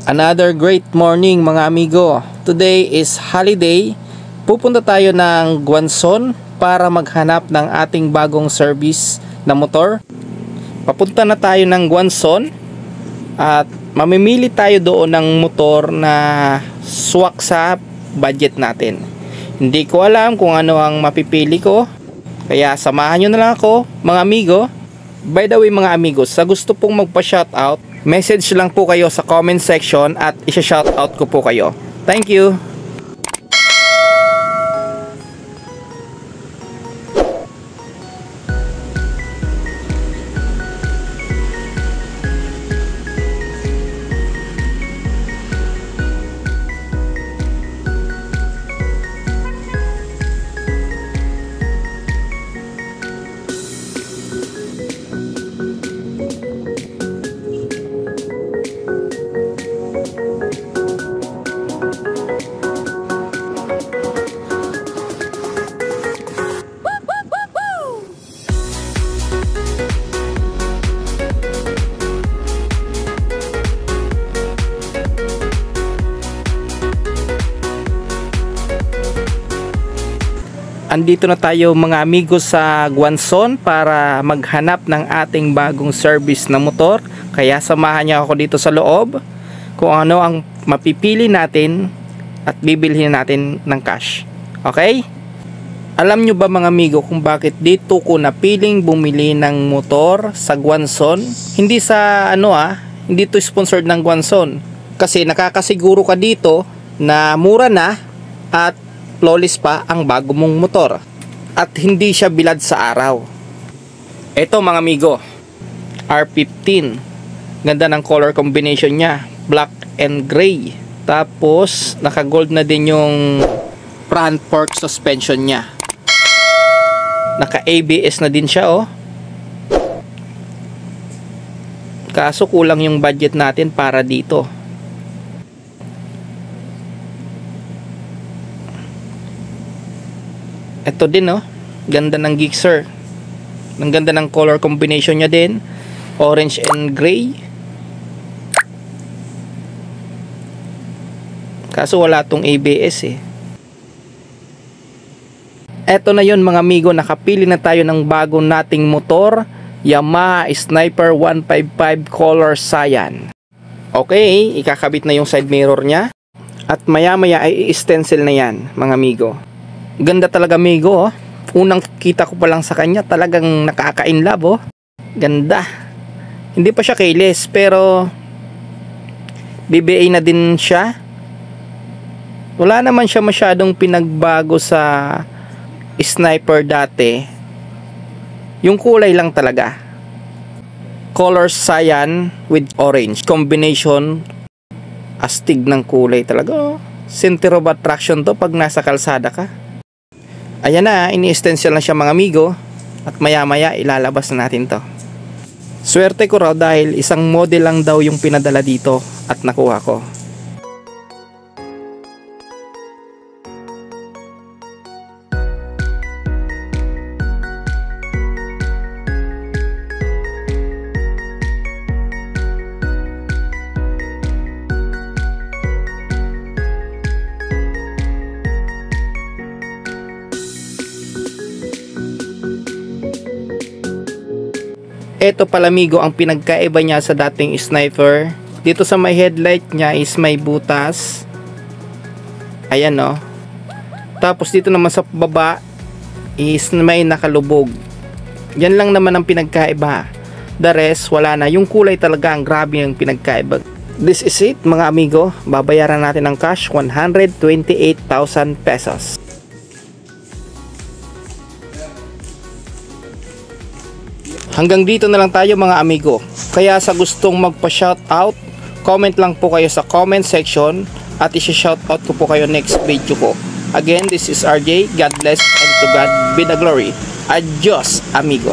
Another great morning mga amigo. Today is holiday. Pupunta tayo ng Guanzon para maghanap ng ating bagong service na motor. Papunta na tayo ng Guanzon at mamimili tayo doon ng motor na swak sa budget natin. Hindi ko alam kung ano ang mapipili ko, kaya samahan nyo na lang ako mga amigo. By the way mga amigos, sa gusto pong magpa-shoutout, message lang po kayo sa comment section at isa-shoutout ko po kayo. Thank you! Andito na tayo mga amigos sa Guanzon para maghanap ng ating bagong service na motor. Kaya samahan niyo ako dito sa loob kung ano ang mapipili natin at bibilhin natin ng cash. Okay? Alam nyo ba mga amigo kung bakit dito ko napiling bumili ng motor sa Guanzon? Hindi sa hindi to sponsored ng Guanzon. Kasi nakakasiguro ka dito na mura na at flawless pa ang bago mong motor at hindi siya bilad sa araw. Ito mga amigo, R15. Ganda ng color combination niya, black and gray. Tapos naka gold na din yung front fork suspension niya. Naka ABS na din siya Kaso kulang yung budget natin para dito. Ito din ganda ng Gixxer. Ang ganda ng color combination niya din, orange and gray. Kaso wala tong ABS Eto na yon mga amigo, nakapili na tayo ng bago nating motor, Yamaha Sniper 155 Color Cyan. Okay, ikakabit na yung side mirror niya at maya maya ay i-stencil na yan mga amigo. Ganda talaga amigo Unang kita ko pa lang sa kanya, talagang nakaka-inlove Ganda. Hindi pa siya keyless pero BBA na din siya. Wala naman siya masyadong pinagbago sa Sniper dati. Yung kulay lang talaga. Color cyan with orange. Combination astig ng kulay talaga Center of attraction to pag nasa kalsada ka. Ayan na, ini-stencil na siya mga amigo at maya maya ilalabas na natin to. Swerte ko raw dahil isang model lang daw yung pinadala dito at nakuha ko. Ito pala amigo ang pinagkaiba niya sa dating Sniper. Dito sa may headlight niya is may butas. Ayan Tapos dito naman sa baba is may nakalubog. Yan lang naman ang pinagkaiba. The rest wala na. Yung kulay talaga ang grabe yung pinagkaiba. This is it mga amigo. Babayaran natin ng cash 128,000 pesos. Hanggang dito na lang tayo mga amigo. Kaya sa gustong magpa-shoutout, comment lang po kayo sa comment section at isi-shoutout ko po kayo next video ko. Again, this is RJ. God bless and to God be the glory. Adios amigo.